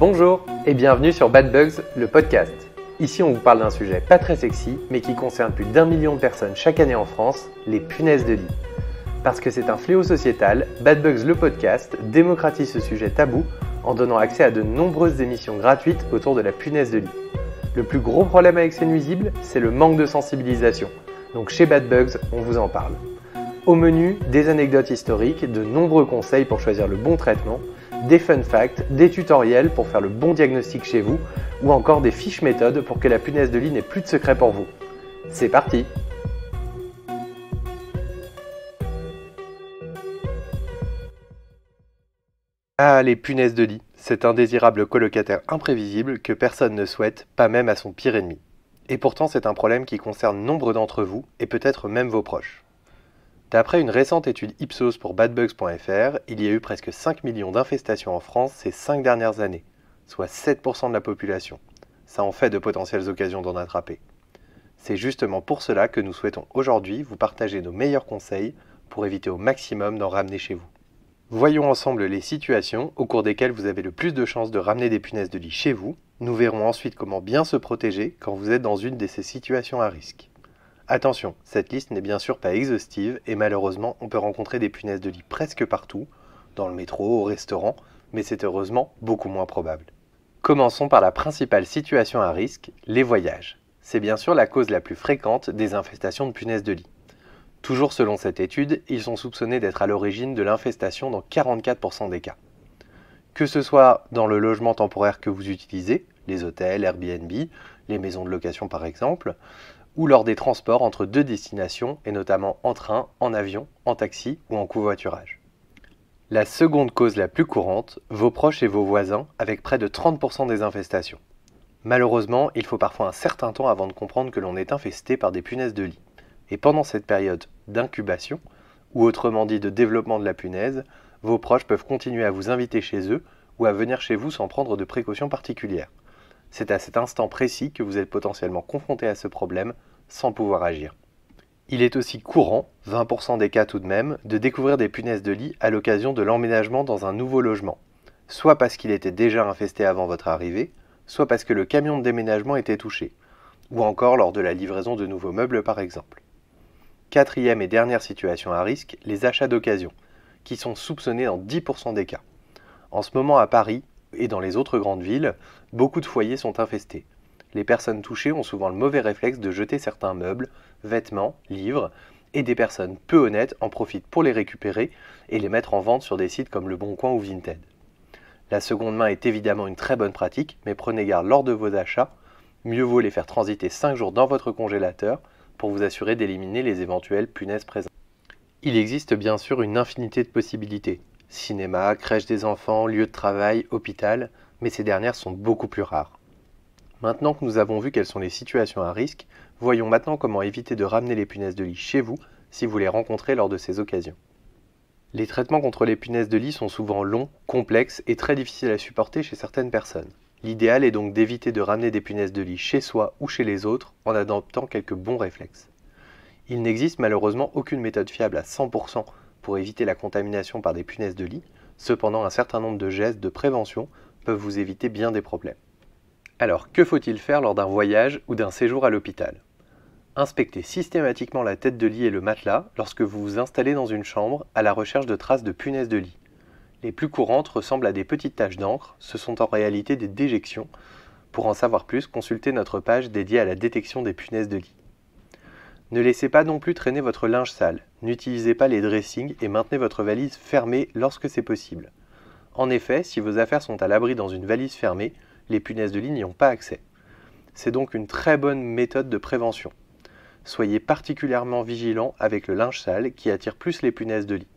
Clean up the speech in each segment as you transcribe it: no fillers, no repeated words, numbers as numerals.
Bonjour et bienvenue sur Bad Bugs, le podcast. Ici on vous parle d'un sujet pas très sexy, mais qui concerne plus d'1 million de personnes chaque année en France, les punaises de lit. Parce que c'est un fléau sociétal, Bad Bugs, le podcast, démocratise ce sujet tabou en donnant accès à de nombreuses émissions gratuites autour de la punaise de lit. Le plus gros problème avec ces nuisibles, c'est le manque de sensibilisation. Donc chez Bad Bugs, on vous en parle. Au menu, des anecdotes historiques, de nombreux conseils pour choisir le bon traitement, des fun facts, des tutoriels pour faire le bon diagnostic chez vous, ou encore des fiches méthodes pour que la punaise de lit n'ait plus de secret pour vous. C'est parti! Ah, les punaises de lit, cet indésirable colocataire imprévisible que personne ne souhaite, pas même à son pire ennemi. Et pourtant, c'est un problème qui concerne nombre d'entre vous, et peut-être même vos proches. D'après une récente étude Ipsos pour badbugs.fr, il y a eu presque 5 millions d'infestations en France ces 5 dernières années, soit 7% de la population. Ça en fait de potentielles occasions d'en attraper. C'est justement pour cela que nous souhaitons aujourd'hui vous partager nos meilleurs conseils pour éviter au maximum d'en ramener chez vous. Voyons ensemble les situations au cours desquelles vous avez le plus de chances de ramener des punaises de lit chez vous. Nous verrons ensuite comment bien se protéger quand vous êtes dans une de ces situations à risque. Attention, cette liste n'est bien sûr pas exhaustive et malheureusement on peut rencontrer des punaises de lit presque partout, dans le métro, au restaurant, mais c'est heureusement beaucoup moins probable. Commençons par la principale situation à risque, les voyages. C'est bien sûr la cause la plus fréquente des infestations de punaises de lit. Toujours selon cette étude, ils sont soupçonnés d'être à l'origine de l'infestation dans 44% des cas. Que ce soit dans le logement temporaire que vous utilisez, les hôtels, Airbnb, les maisons de location par exemple, ou lors des transports entre deux destinations, et notamment en train, en avion, en taxi ou en covoiturage. La seconde cause la plus courante, vos proches et vos voisins, avec près de 30% des infestations. Malheureusement, il faut parfois un certain temps avant de comprendre que l'on est infesté par des punaises de lit. Et pendant cette période d'incubation, ou autrement dit de développement de la punaise, vos proches peuvent continuer à vous inviter chez eux ou à venir chez vous sans prendre de précautions particulières. C'est à cet instant précis que vous êtes potentiellement confronté à ce problème sans pouvoir agir. Il est aussi courant, 20% des cas tout de même, de découvrir des punaises de lit à l'occasion de l'emménagement dans un nouveau logement, soit parce qu'il était déjà infesté avant votre arrivée, soit parce que le camion de déménagement était touché, ou encore lors de la livraison de nouveaux meubles par exemple. Quatrième et dernière situation à risque, les achats d'occasion, qui sont soupçonnés dans 10% des cas. En ce moment à Paris, et dans les autres grandes villes, beaucoup de foyers sont infestés. Les personnes touchées ont souvent le mauvais réflexe de jeter certains meubles, vêtements, livres, et des personnes peu honnêtes en profitent pour les récupérer et les mettre en vente sur des sites comme Le Bon Coin ou Vinted. La seconde main est évidemment une très bonne pratique, mais prenez garde lors de vos achats, mieux vaut les faire transiter 5 jours dans votre congélateur pour vous assurer d'éliminer les éventuelles punaises présentes. Il existe bien sûr une infinité de possibilités. Cinéma, crèche des enfants, lieu de travail, hôpital, mais ces dernières sont beaucoup plus rares. Maintenant que nous avons vu quelles sont les situations à risque, voyons maintenant comment éviter de ramener les punaises de lit chez vous si vous les rencontrez lors de ces occasions. Les traitements contre les punaises de lit sont souvent longs, complexes et très difficiles à supporter chez certaines personnes. L'idéal est donc d'éviter de ramener des punaises de lit chez soi ou chez les autres en adoptant quelques bons réflexes. Il n'existe malheureusement aucune méthode fiable à 100% pour éviter la contamination par des punaises de lit, cependant un certain nombre de gestes de prévention peuvent vous éviter bien des problèmes. Alors, que faut-il faire lors d'un voyage ou d'un séjour à l'hôpital ? Inspectez systématiquement la tête de lit et le matelas lorsque vous vous installez dans une chambre à la recherche de traces de punaises de lit. Les plus courantes ressemblent à des petites taches d'encre, ce sont en réalité des déjections. Pour en savoir plus, consultez notre page dédiée à la détection des punaises de lit. Ne laissez pas non plus traîner votre linge sale, n'utilisez pas les dressings et maintenez votre valise fermée lorsque c'est possible. En effet, si vos affaires sont à l'abri dans une valise fermée, les punaises de lit n'y ont pas accès. C'est donc une très bonne méthode de prévention. Soyez particulièrement vigilant avec le linge sale qui attire plus les punaises de lit.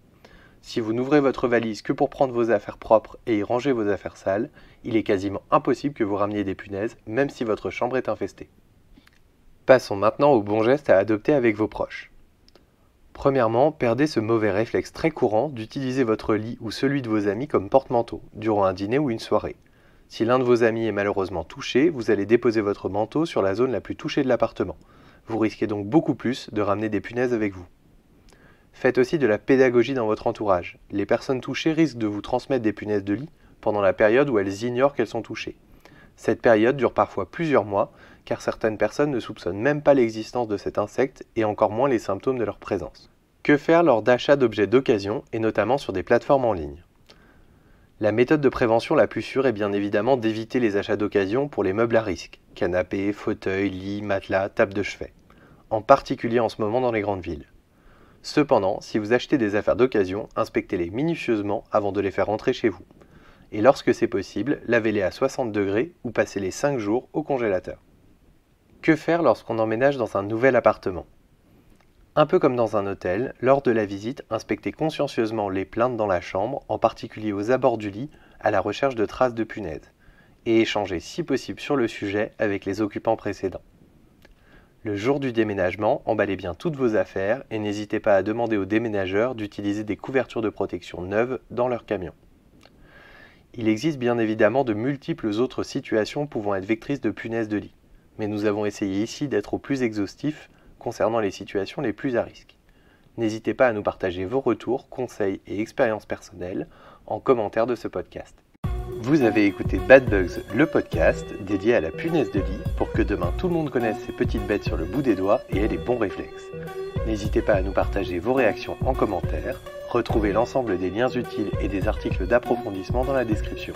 Si vous n'ouvrez votre valise que pour prendre vos affaires propres et y ranger vos affaires sales, il est quasiment impossible que vous rameniez des punaises, même si votre chambre est infestée. Passons maintenant aux bons gestes à adopter avec vos proches. Premièrement, perdez ce mauvais réflexe très courant d'utiliser votre lit ou celui de vos amis comme porte-manteau, durant un dîner ou une soirée. Si l'un de vos amis est malheureusement touché, vous allez déposer votre manteau sur la zone la plus touchée de l'appartement. Vous risquez donc beaucoup plus de ramener des punaises avec vous. Faites aussi de la pédagogie dans votre entourage. Les personnes touchées risquent de vous transmettre des punaises de lit pendant la période où elles ignorent qu'elles sont touchées. Cette période dure parfois plusieurs mois, car certaines personnes ne soupçonnent même pas l'existence de cet insecte et encore moins les symptômes de leur présence. Que faire lors d'achats d'objets d'occasion et notamment sur des plateformes en ligne ? La méthode de prévention la plus sûre est bien évidemment d'éviter les achats d'occasion pour les meubles à risque, canapés, fauteuils, lits, matelas, tables de chevet, en particulier en ce moment dans les grandes villes. Cependant, si vous achetez des affaires d'occasion, inspectez-les minutieusement avant de les faire entrer chez vous. Et lorsque c'est possible, lavez-les à 60 degrés ou passez-les 5 jours au congélateur. Que faire lorsqu'on emménage dans un nouvel appartement ? Un peu comme dans un hôtel, lors de la visite, inspectez consciencieusement les plinthes dans la chambre, en particulier aux abords du lit, à la recherche de traces de punaises, et échangez si possible sur le sujet avec les occupants précédents. Le jour du déménagement, emballez bien toutes vos affaires et n'hésitez pas à demander aux déménageurs d'utiliser des couvertures de protection neuves dans leur camion. Il existe bien évidemment de multiples autres situations pouvant être vectrices de punaises de lit, mais nous avons essayé ici d'être au plus exhaustif concernant les situations les plus à risque. N'hésitez pas à nous partager vos retours, conseils et expériences personnelles en commentaire de ce podcast. Vous avez écouté Bad Bugs, le podcast dédié à la punaise de lit pour que demain tout le monde connaisse ces petites bêtes sur le bout des doigts et ait les bons réflexes. N'hésitez pas à nous partager vos réactions en commentaire. Retrouvez l'ensemble des liens utiles et des articles d'approfondissement dans la description.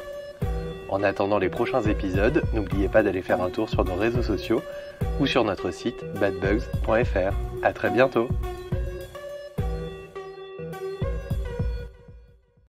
En attendant les prochains épisodes, n'oubliez pas d'aller faire un tour sur nos réseaux sociaux ou sur notre site badbugs.fr. À très bientôt!